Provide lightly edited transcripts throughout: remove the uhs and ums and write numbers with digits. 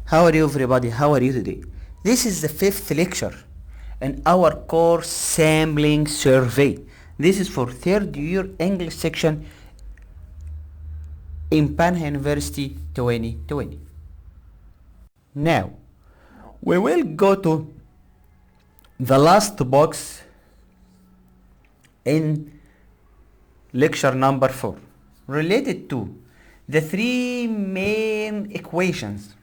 How are you everybody? How are you today? This is the 5th lecture in our course sampling survey. This is for 3rd year English section in Panha University 2020. Now, we will go to the last box in lecture number 4 related to the 3 main equations.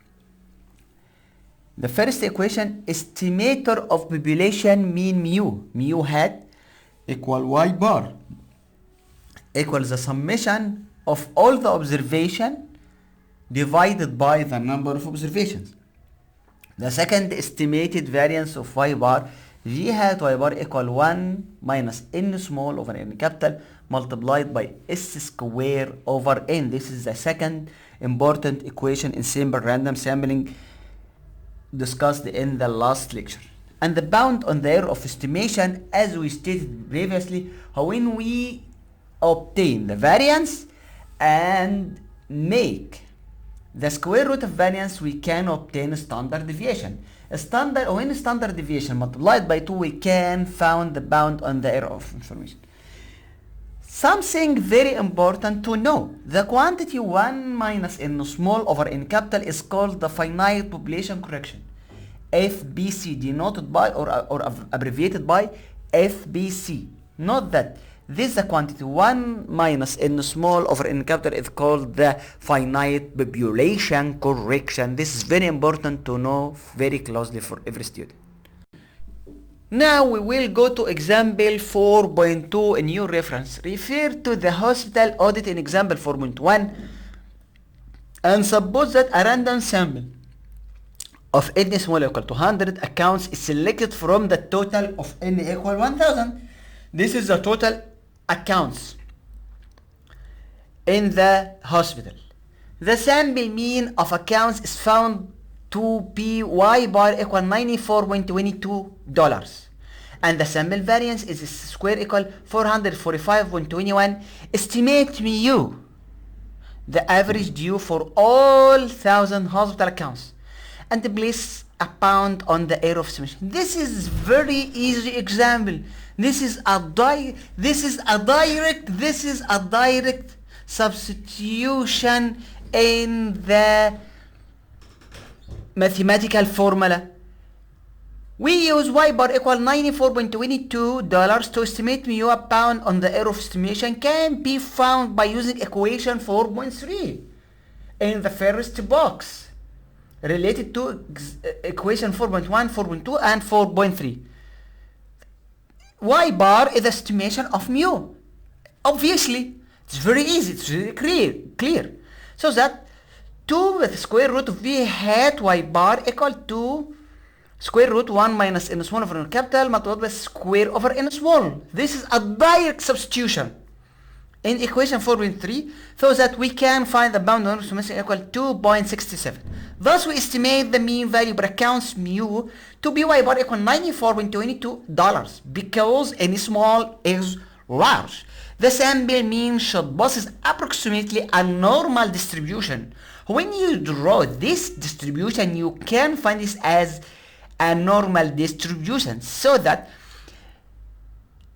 The first equation, estimator of population mean mu hat equal y bar equals the summation of all the observation divided by the number of observations. The second, estimated variance of y bar v hat y bar equal 1 minus n small over n capital multiplied by s square over n. This is the second important equation in simple random sampling discussed in the last lecture. And the bound on the error of estimation, as we stated previously, when we obtain the variance and make the square root of variance, we can obtain a standard deviation. When standard deviation multiplied by 2, we can find the bound on the error of information. Something very important to know. The quantity 1 minus n small over n capital is called the finite population correction. FBC, denoted by or abbreviated by FBC. Note that this the quantity 1 minus n small over n capital is called the finite population correction. This is very important to know very closely for every student. Now we will go to example 4.2 in your reference. Refer to the hospital audit in example 4.1 and suppose that a random sample of n small equal to 100 accounts is selected from the total of n equal 1000. This is the total accounts in the hospital. The sample mean of accounts is found to be y bar equal $94.22 and the sample variance is square equal 445.21. Estimate mu, the average due for all 1000 hospital accounts, and place a pound on the error of estimation. This is very easy example. This is a direct substitution in the mathematical formula. We use y bar equal $94.22 to estimate mu. A pound on the error of estimation can be found by using equation 4.3 in the first box related to equation 4.1, 4.2 and 4.3. Y bar is the estimation of mu. Obviously, it's very easy, it's very clear. So that 2 with square root of v hat y bar equal to square root 1 minus n small over n capital multiplied by square over n small. This is a direct substitution in equation 4.3 so that we can find the bound on estimation equal 2.67. Thus we estimate the mean value per accounts mu to be y bar equal $94.22 because n small is large. The sample mean should possess approximately a normal distribution. When you draw this distribution, you can find this as a normal distribution so that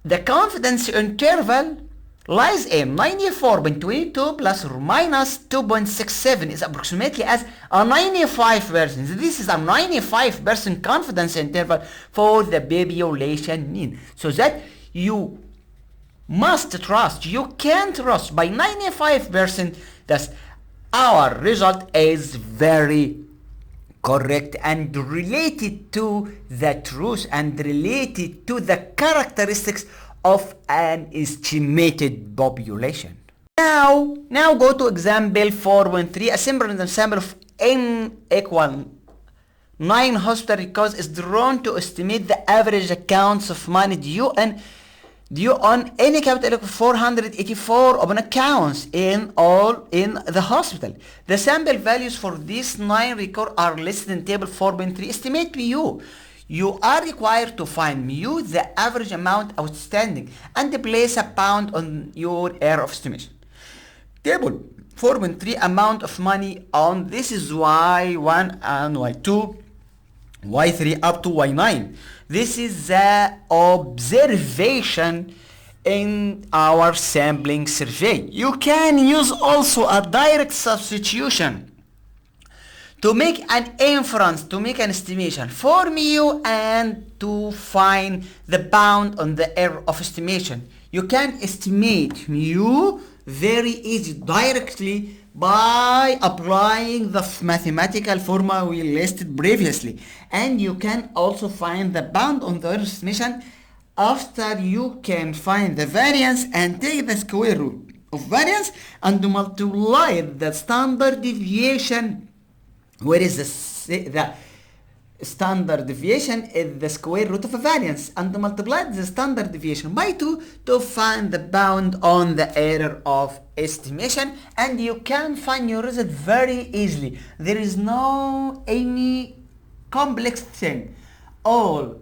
the confidence interval lies in 94.22 plus or minus 2.67 is approximately as a 95%. This is a 95% confidence interval for the population mean. So that you must trust, you can trust by 95% that our result is very correct and related to the truth and related to the characteristics of an estimated population. Now go to example 4.3. A simple random sample of n equal 9 hospital records is drawn to estimate the average accounts of money due on any capital equal 484 open accounts in the hospital. The sample values for these 9 records are listed in table 4.3. Estimate mu. You are required to find mu, the average amount outstanding, and place a pound on your error of estimation. Table 4.3 amount of money on this is y1 and y2, y3 up to y9. This is the observation in our sampling survey. You can use also a direct substitution to make an inference, to make an estimation for mu and to find the bound on the error of estimation. You can estimate mu very easy directly by applying the mathematical formula we listed previously, and you can also find the bound on the error estimation after you can find the variance and take the square root of variance and multiply the standard deviation. Where is the standard deviation is the square root of a variance, and multiply the standard deviation by 2 to find the bound on the error of estimation, and you can find your result very easily. There is no any complex thing. All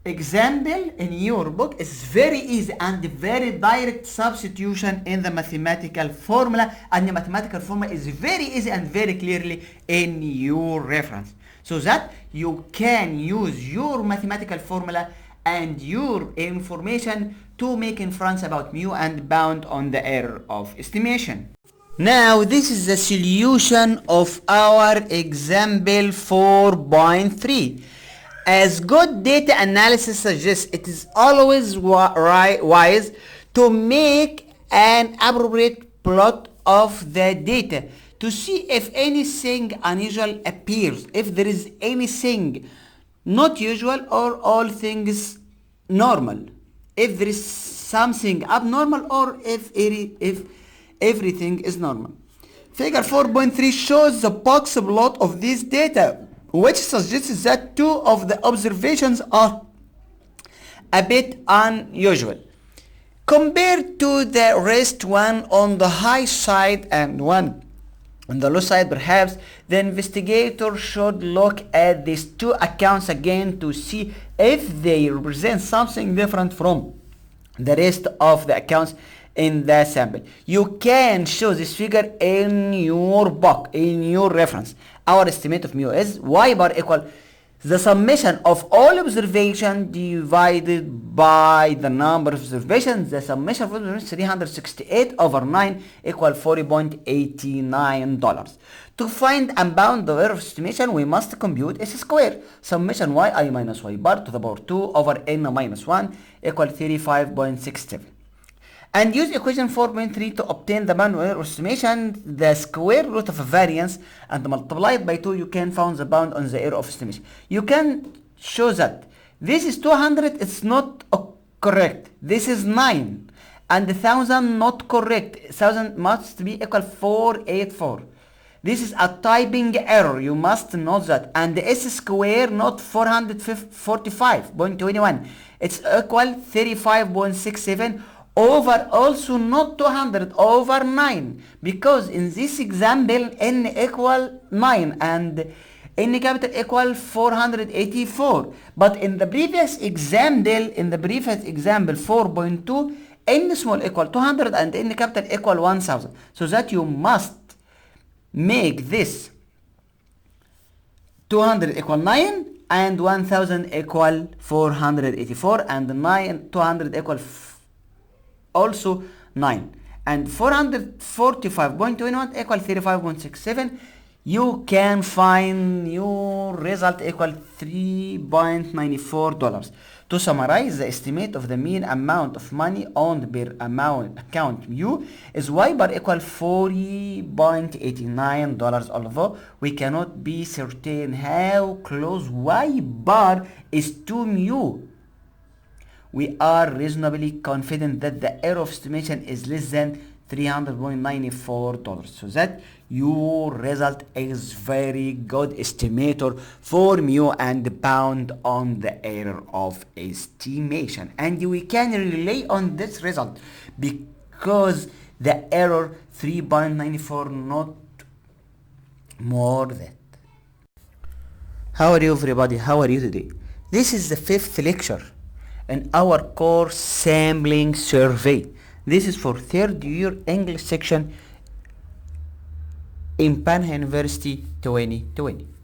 example in your book is very easy and very direct substitution in the mathematical formula, and the mathematical formula is very easy and very clearly in your reference, so that you can use your mathematical formula and your information to make inference about mu and bound on the error of estimation. Now this is the solution of our example 4.3. As good data analysis suggests, it is always wise to make an appropriate plot of the data to see if anything unusual appears, if there is anything not usual or all things normal, if there is something abnormal or if everything is normal. Figure 4.3 shows the box plot of this data, which suggests that two of the observations are a bit unusual compared to the rest, one on the high side and one on the low side. Perhaps the investigator should look at these two accounts again to see if they represent something different from the rest of the accounts in the sample. You can show this figure in your book, in your reference. Our estimate of mu is y bar equal the summation of all observations divided by the number of observations. The summation of observations 368 over 9 equal $40.89. To find and bound the error of estimation, we must compute s square. Summation yi minus y bar to the power 2 over n minus 1 equal 35.67. And use equation 4.3 to obtain the bound error estimation, the square root of a variance, and multiply it by 2, you can find the bound on the error of estimation. You can show that this is 200, it's not correct. This is 9, and 1000 not correct. 1000 must be equal 484. This is a typing error, you must note that. And the s square not 445.21. It's equal 35.67 over also not 200 over 9, because in this example n equal 9 and n capital equal 484, but in the previous example 4.2, n small equal 200 and n capital equal 1000, so that you must make this 200 equal 9 and 1000 equal 484 and 200 equal also 9 and 445.21 equal 35.67. You can find your result equal $3.94. To summarize, the estimate of the mean amount of money owned per account mu is y bar equal $40.89, although we cannot be certain how close y bar is to mu. We are reasonably confident that the error of estimation is less than $300.94, so that your result is very good estimator for mu and bound on the error of estimation. And we can rely on this result because the error 3.94, not more than that. How are you everybody? How are you today? This is the 5th lecture in our course sampling survey. This is for 3rd year English section in Panha University 2020.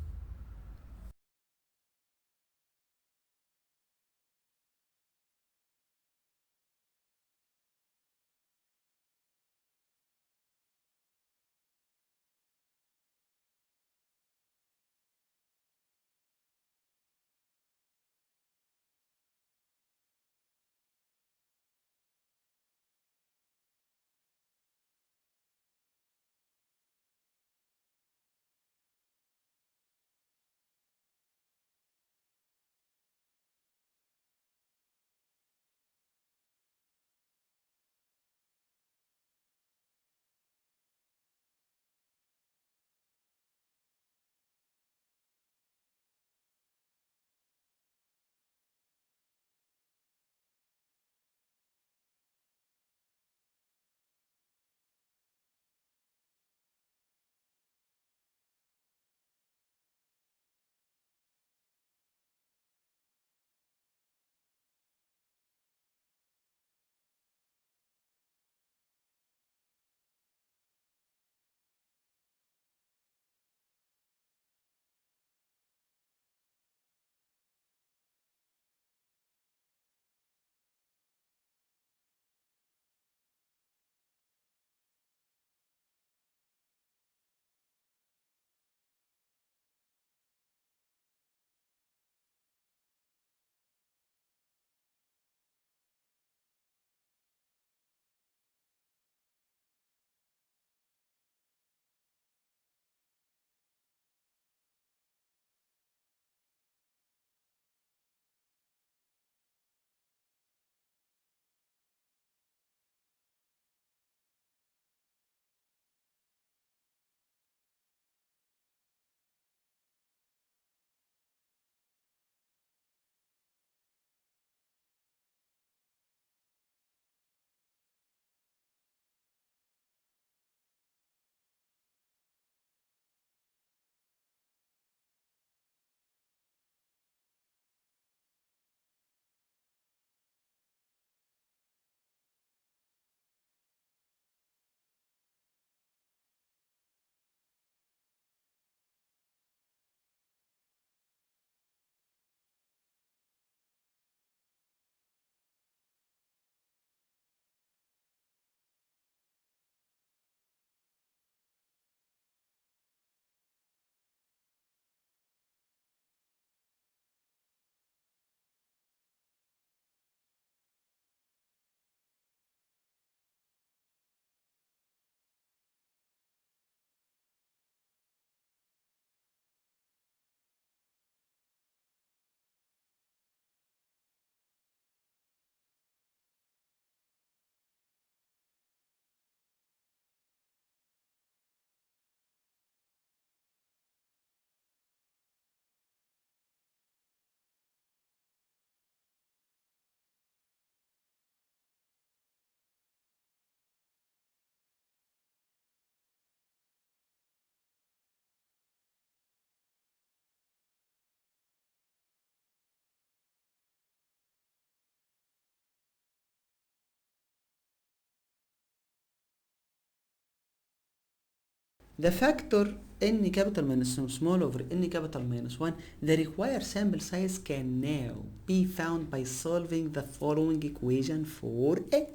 The factor n capital minus small over n capital minus 1, the required sample size can now be found by solving the following equation for n.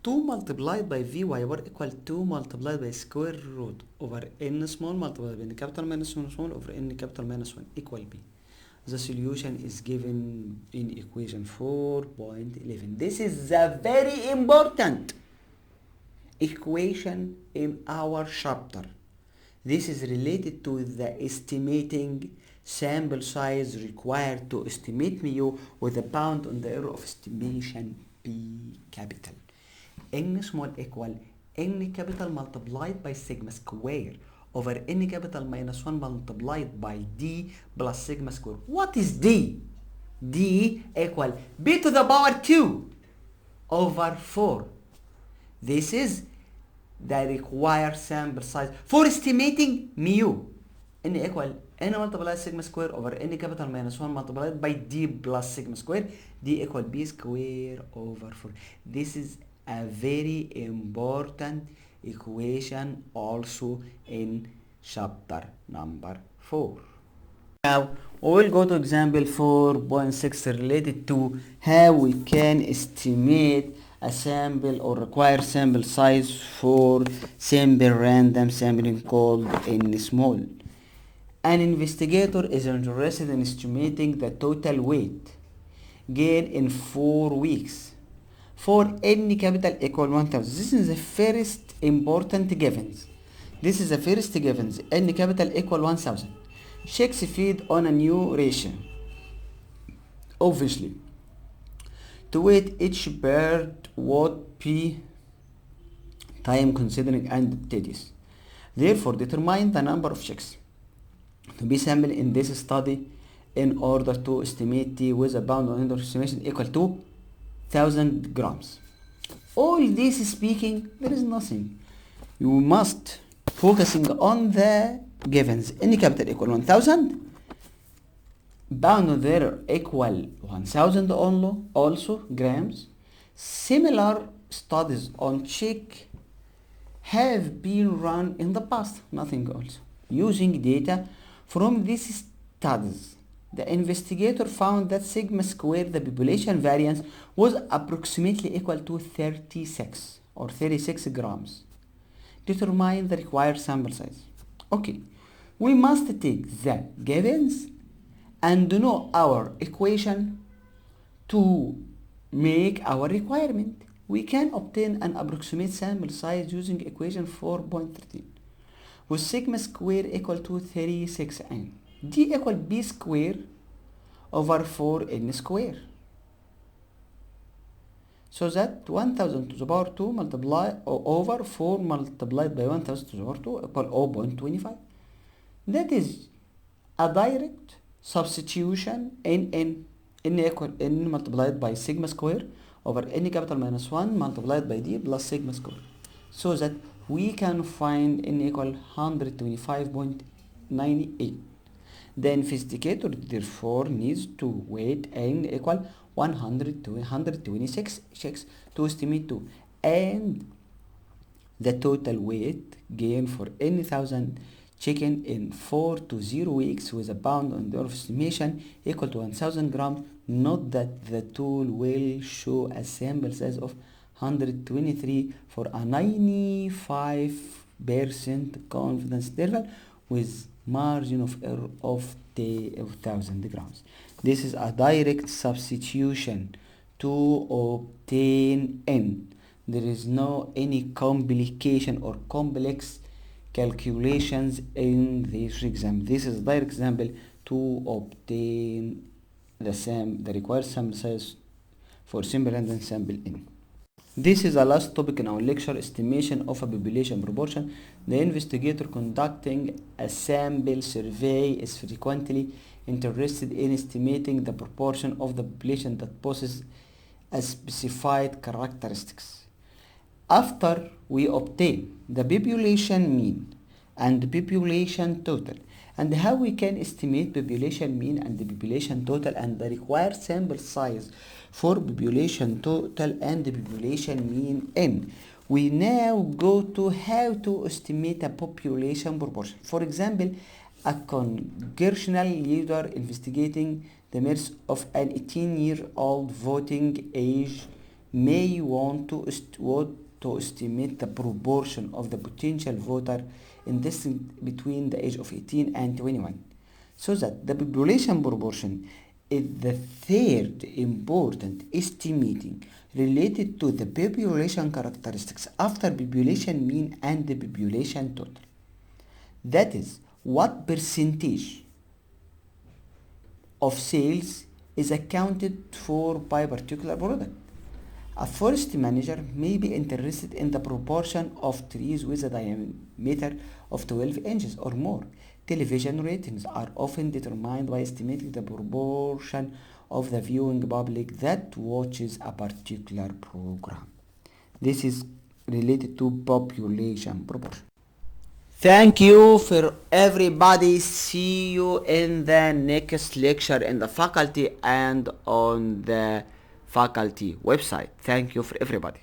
2 multiplied by vy bar equal 2 multiplied by square root over n small multiplied by n capital minus 1 small over n capital minus 1 equal b. The solution is given in equation 4.11. This is a very important equation in our chapter. This is related to the estimating sample size required to estimate mu with a bound on the error of estimation b capital. N small equal n capital multiplied by sigma square over n capital minus 1 multiplied by d plus sigma square. What is d? d equal b to the power 2 over 4. This is the required sample size for estimating mu. N equal n multiplied sigma square over n capital minus 1 multiplied by d plus sigma square. d equal b square over 4. This is a very important equation also in chapter number 4. Now we will go to example 4.6 related to how we can estimate a sample or require sample size for simple random sampling called n small. An investigator is interested in estimating the total weight gain in 4 weeks for n capital equal 1000. This is the first important givens. This is the first givens. N capital equal 1000. Chicks feed on a new ratio. Obviously, to weight each bird would be time consuming and tedious. Therefore, determine the number of chicks to be sampled in this study in order to estimate T with a bound on estimation equal to 1000 grams. All this speaking, there is nothing. You must focusing on the givens. N capital equal 1000, bound there equal 1000 also grams. Similar studies on chick have been run in the past, nothing else. Using data from these studies, the investigator found that sigma square, the population variance, was approximately equal to 36 or 36 grams. Determine the required sample size. Okay, we must take the givens and know our equation to make our requirement. We can obtain an approximate sample size using equation 4.13 with sigma square equal to 36n. D equal b square over 4n square. So that 1000 to the power 2 multiply over 4 multiplied by 1000 to the power 2 equal 0.25. That is a direct substitution in n equal n multiplied by sigma square over n capital minus 1 multiplied by d plus sigma square. So that we can find n equal 125.98. The investigator therefore needs to weight n equal 126 chicks to estimate 2, and the total weight gain for n thousand chicken in 4 to 0 weeks with a bound on the estimation equal to 1000 grams. Note that the tool will show a sample size of 123 for a 95% confidence interval with margin of error of 1000 grams. This is a direct substitution to obtain n. There is no any complication or complex calculations in this example. This is a direct example to obtain the required sample size for simple random sample n. This is the last topic in our lecture, estimation of a population proportion. The investigator conducting a sample survey is frequently interested in estimating the proportion of the population that possesses a specified characteristics. After we obtain the population mean and the population total, and how we can estimate population mean and the population total and the required sample size for population total and the population mean n, we now go to how to estimate a population proportion. For example, a congressional leader investigating the merits of an 18-year-old voting age may want to estimate the proportion of the potential voter in distance between the age of 18 and 21, so that the population proportion is the third important estimating related to the population characteristics after population mean and the population total. That is, what percentage of sales is accounted for by particular product. A forest manager may be interested in the proportion of trees with a diameter of 12 inches or more. Television ratings are often determined by estimating the proportion of the viewing public that watches a particular program. This is related to population proportion. Thank you for everybody. See you in the next lecture in the faculty and on the faculty website. Thank you for everybody.